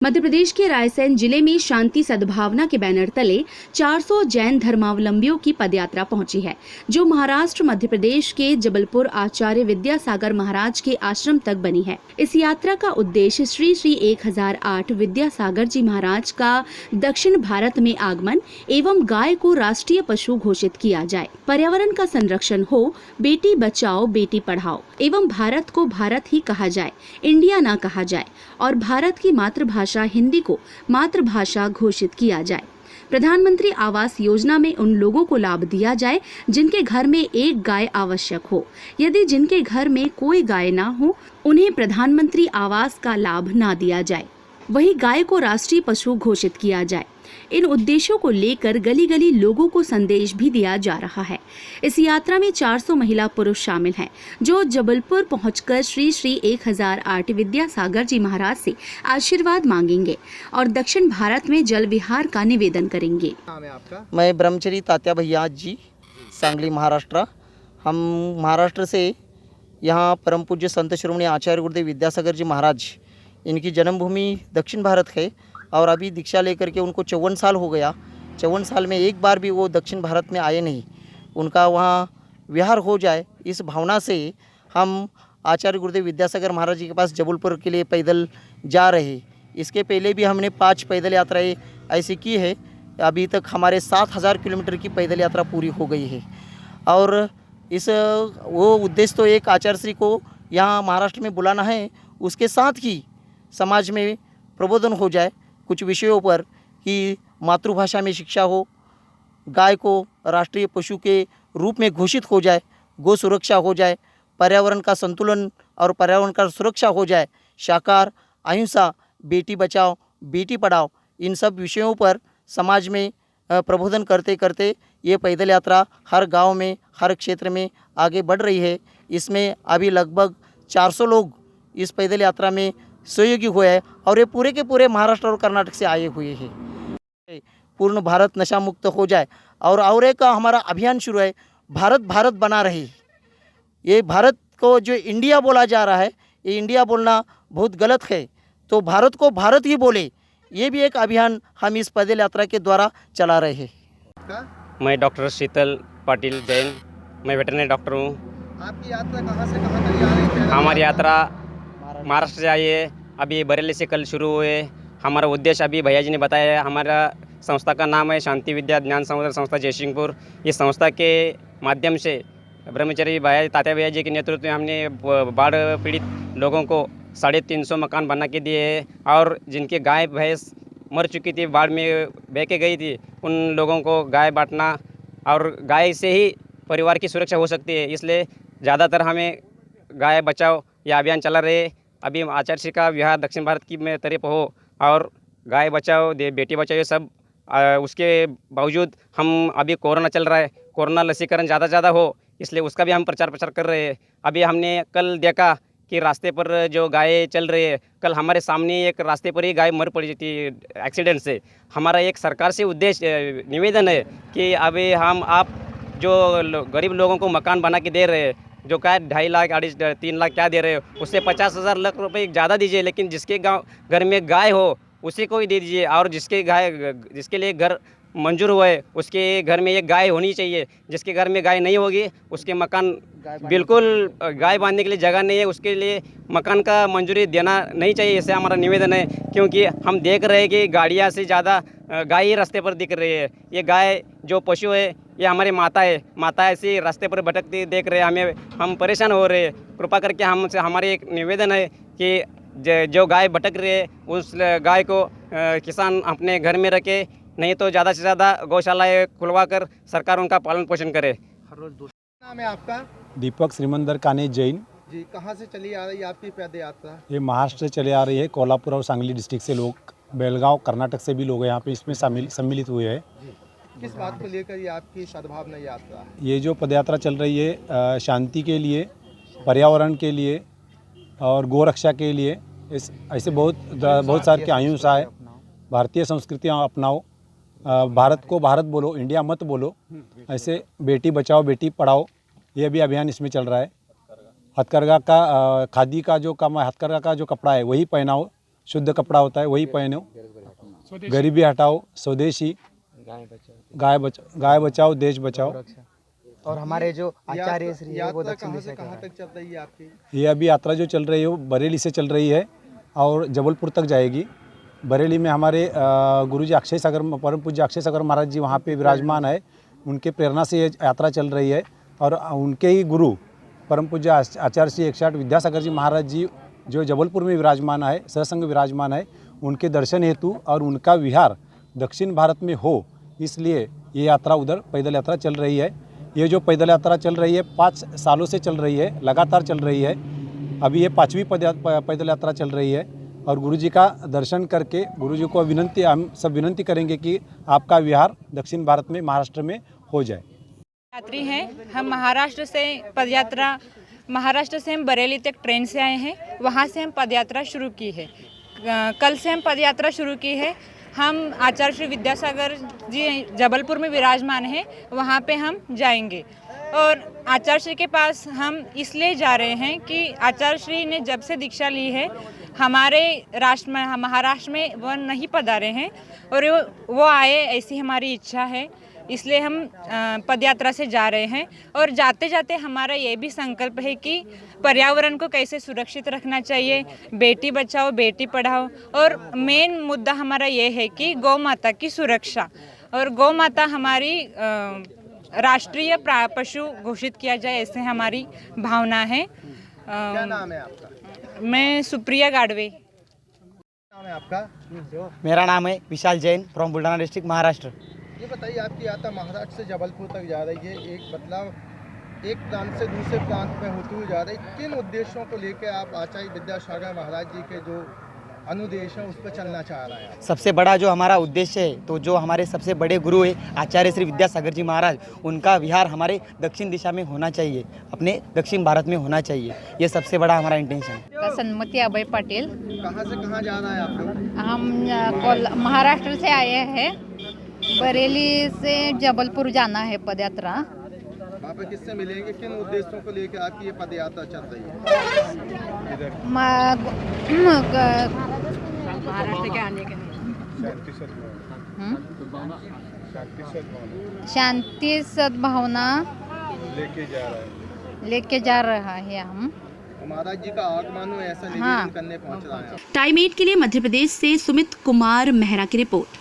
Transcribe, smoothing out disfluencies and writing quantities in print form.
मध्य प्रदेश के रायसेन जिले में शांति सद्भावना के बैनर तले 400 जैन धर्मावलंबियों की पदयात्रा पहुंची है, जो महाराष्ट्र मध्य प्रदेश के जबलपुर आचार्य विद्यासागर महाराज के आश्रम तक बनी है। इस यात्रा का उद्देश्य श्री श्री 1008 विद्यासागर जी महाराज का दक्षिण भारत में आगमन एवं गाय को राष्ट्रीय पशु घोषित किया जाए, पर्यावरण का संरक्षण हो, बेटी बचाओ बेटी पढ़ाओ एवं भारत को भारत ही कहा जाए, इंडिया ना कहा जाए और भारत की मातृभाषा हिंदी को मातृभाषा घोषित किया जाए। प्रधानमंत्री आवास योजना में उन लोगों को लाभ दिया जाए जिनके घर में एक गाय आवश्यक हो। यदि जिनके घर में कोई गाय ना हो, उन्हें प्रधानमंत्री आवास का लाभ ना दिया जाए। वही गाय को राष्ट्रीय पशु घोषित किया जाए। इन उद्देश्यों को लेकर गली गली लोगों को संदेश भी दिया जा रहा है। इस यात्रा में 400 महिला पुरुष शामिल हैं, जो जबलपुर पहुंचकर श्री श्री 1008 विद्यासागर जी महाराज से आशीर्वाद मांगेंगे और दक्षिण भारत में जल विहार का निवेदन करेंगे। नाम है आपका? मैं ब्रह्मचरी तात्या भैया जी, सांगली महाराष्ट्र। हम महाराष्ट्र से यहाँ परम पूज्य संत श्रोमणी आचार्य गुरुदेव विद्यासागर जी महाराज, इनकी जन्मभूमि दक्षिण भारत है और अभी दीक्षा लेकर के उनको 54 साल हो गया। 54 साल में एक बार भी वो दक्षिण भारत में आए नहीं। उनका वहाँ विहार हो जाए, इस भावना से हम आचार्य गुरुदेव विद्यासागर महाराज जी के पास जबलपुर के लिए पैदल जा रहे। इसके पहले भी हमने 5 पैदल यात्राएं ऐसी की है। अभी तक हमारे 7000 किलोमीटर की पैदल यात्रा पूरी हो गई है। और इस वो उद्देश्य तो एक आचार्य श्री को यहाँ महाराष्ट्र में बुलाना है, उसके साथ ही समाज में प्रबोधन हो जाए कुछ विषयों पर कि मातृभाषा में शिक्षा हो, गाय को राष्ट्रीय पशु के रूप में घोषित हो जाए, गो सुरक्षा हो जाए, पर्यावरण का संतुलन और पर्यावरण का सुरक्षा हो जाए, शाकाहार, अहिंसा, बेटी बचाओ बेटी पढ़ाओ, इन सब विषयों पर समाज में प्रबोधन करते करते ये पैदल यात्रा हर गांव में, हर क्षेत्र में आगे बढ़ रही है। इसमें अभी लगभग 400 लोग इस पैदल यात्रा में सहयोगी हुए हैं और ये पूरे के पूरे महाराष्ट्र और कर्नाटक से आए हुए हैं। पूर्ण भारत नशा मुक्त हो जाए और एक हमारा अभियान शुरू है, भारत भारत बना रहे। ये भारत को जो इंडिया बोला जा रहा है, ये इंडिया बोलना बहुत गलत है, तो भारत को भारत ही बोले, ये भी एक अभियान हम इस पैदल यात्रा के द्वारा चला रहे हैं। मैं डॉक्टर शीतल पाटिल जैन, मैं वेटरनरी डॉक्टर हूँ। आपकी यात्रा कहाँ से कहाँ तक जा रही है? हमारी यात्रा महाराष्ट्र से आई है, अभी बरेली से कल शुरू हुए। हमारा उद्देश्य अभी भैया जी ने बताया है। हमारा संस्था का नाम है शांति विद्या ज्ञान संवर्धन संस्था जयसिंहपुर। इस संस्था के माध्यम से ब्रह्मचरी भैया तात्या भैया जी के नेतृत्व में हमने बाढ़ पीड़ित लोगों को 350 मकान बना के दिए हैं और जिनके गाय भैंस मर चुकी थी, बाढ़ में बह के गई थी, उन लोगों को गाय बांटना और गाय से ही परिवार की सुरक्षा हो सकती है, इसलिए ज़्यादातर हमें गाय बचाओ यह अभियान चला रहे। अभी आचार्य श्री का विहार दक्षिण भारत की में तरफ हो और गाय बचाओ बेटी बचाओ ये सब। उसके बावजूद हम अभी कोरोना चल रहा है, कोरोना लसीकरण ज़्यादा हो, इसलिए उसका भी हम प्रचार प्रसार कर रहे हैं। अभी हमने कल देखा कि रास्ते पर जो गाय चल रही है, कल हमारे सामने एक रास्ते पर ही गाय मर पड़ी थी एक्सीडेंट से। हमारा एक सरकार से उद्देश्य निवेदन है कि अभी आप जो गरीब लोगों को मकान बना के दे रहे हैं, जो क्या 2.5 लाख 3 लाख क्या दे रहे हो, उससे 50,000 लाख रुपए ज़्यादा दीजिए, लेकिन जिसके घर में गाय हो उसी को ही दे दीजिए। और जिसके लिए घर मंजूर हुआ है उसके घर में एक गाय होनी चाहिए। जिसके घर में गाय नहीं होगी उसके मकान बिल्कुल गाय बांधने के लिए जगह नहीं है, उसके लिए मकान का मंजूरी देना नहीं चाहिए। इससे हमारा निवेदन है, क्योंकि हम देख रहे हैं कि गाड़ियाँ से ज़्यादा गाय ही रास्ते पर दिख रही है। ये गाय जो पशु है ये हमारी माता है, माता ऐसे रास्ते पर भटकती देख रहे हैं, हम परेशान हो रहे हैं। कृपा करके हमसे हमारी एक निवेदन है कि जो गाय भटक रही है उस गाय को किसान अपने घर में रखे, नहीं तो ज़्यादा से ज़्यादा गौशालाएँ खुलवा कर सरकार उनका पालन पोषण करे। नाम है आपका? दीपक श्रीमंदर काने जैन जी, कहाँ से चली आ रही है आपकी पैदल यात्रा? ये महाराष्ट्र से चले आ रही है। कोल्हापुर और सांगली डिस्ट्रिक्ट से लोग, बेलगांव कर्नाटक से भी लोग यहाँ पे इसमें सम्मिलित हुए हैं। किस बात को लेकर ये आपकी सद्भावना यात्रा है? ये जो पदयात्रा चल रही है शांति के लिए, पर्यावरण के लिए और गोरक्षा के लिए, ऐसे बहुत सारे की अहिंसा है। भारतीय संस्कृतियाँ अपनाओ, भारत को भारत बोलो, इंडिया मत बोलो, ऐसे बेटी बचाओ बेटी पढ़ाओ, ये भी अभियान इसमें चल रहा है। हथकरघा का खादी का जो काम है, हथकरघा का जो कपड़ा है वही पहनाओ, शुद्ध कपड़ा होता है वही पहनो, गरीबी हटाओ, स्वदेशी, गाय बचाओ देश बचाओ। और हमारे जो आचार्य श्री है वो यात्रा दक्षिण कहाँ दिशा से के कहाँ हैं। तक चल रही है आपकी? ये अभी यात्रा जो चल रही है वो बरेली से चल रही है और जबलपुर तक जाएगी। बरेली में हमारे गुरुजी अक्षय सागर, परम पूज्य अक्षय सागर महाराज जी वहाँ पे विराजमान है। उनके प्रेरणा से ये यात्रा चल रही है और उनके ही गुरु परम पूज्य आचार्य श्री 108 विद्यासागर जी महाराज जी जो जबलपुर में विराजमान है, सहसंग विराजमान है, उनके दर्शन हेतु और उनका विहार दक्षिण भारत में हो, इसलिए ये यात्रा उधर पैदल यात्रा चल रही है। ये जो पैदल यात्रा चल रही है 5 सालों से चल रही है, लगातार चल रही है। अभी ये 5वीं पैदल यात्रा चल रही है और गुरुजी का दर्शन करके गुरुजी को विनंती, हम सब विनंती करेंगे कि आपका विहार दक्षिण भारत में, महाराष्ट्र में हो जाए। यात्री हैं, हम महाराष्ट्र से पदयात्रा, महाराष्ट्र से हम बरेली तक ट्रेन से आए हैं, वहाँ से हम पदयात्रा शुरू की है। कल से हम पदयात्रा शुरू की है। हम आचार्य श्री विद्यासागर जी जबलपुर में विराजमान हैं, वहाँ पे हम जाएंगे। और आचार्य श्री के पास हम इसलिए जा रहे हैं कि आचार्य श्री ने जब से दीक्षा ली है हमारे राष्ट्र में, महाराष्ट्र में वो नहीं पधारे हैं और वो आए, ऐसी हमारी इच्छा है, इसलिए हम पदयात्रा से जा रहे हैं। और जाते जाते हमारा ये भी संकल्प है कि पर्यावरण को कैसे सुरक्षित रखना चाहिए, बेटी बचाओ बेटी पढ़ाओ, और मेन मुद्दा हमारा ये है कि गौ माता की सुरक्षा। और गौ माता हमारी राष्ट्रीय पशु घोषित किया जाए, ऐसे हमारी भावना है। क्या नाम है आपका? मैं सुप्रिया गाडवे। नाम है आपका? मेरा नाम है विशाल जैन फ्रॉम बुल्ढाना डिस्ट्रिक्ट, महाराष्ट्र। ये बताइए, आपकी यात्रा महाराष्ट्र से जबलपुर तक जा रही है, एक मतलब एक प्रांत से दूसरे प्रांत में होती हुई जा रही है। किन उद्देश्यों को लेकर आप आचार्य विद्यासागर महाराज जी के जो अनुदेश हैं उस पर चलना चाह रहे हैं? सबसे बड़ा जो हमारा उद्देश्य है, तो जो हमारे सबसे बड़े गुरु है आचार्य श्री विद्यासागर जी महाराज, उनका विहार हमारे दक्षिण दिशा में होना चाहिए, अपने दक्षिण भारत में होना चाहिए। ये सबसे बड़ा हमारा इंटेंशन है। सन्मति अभय पटेल। कहाँ से कहाँ जाना है आप लोग? हम महाराष्ट्र से आए हैं, बरेली से जबलपुर जाना है पदयात्रा। वहाँ पे किससे मिलेंगे? किन उद्देश्यों को लेकर आपकी ये पदयात्रा चल रही है? महाराष्ट्र के आने के शांति सद्भावना लेके जा रहा है हम। महाराज जी का आगमन हो ऐसा निवेदन करने पहुँच रहा है। टाइम 8 के लिए मध्य प्रदेश से सुमित कुमार मेहरा की रिपोर्ट।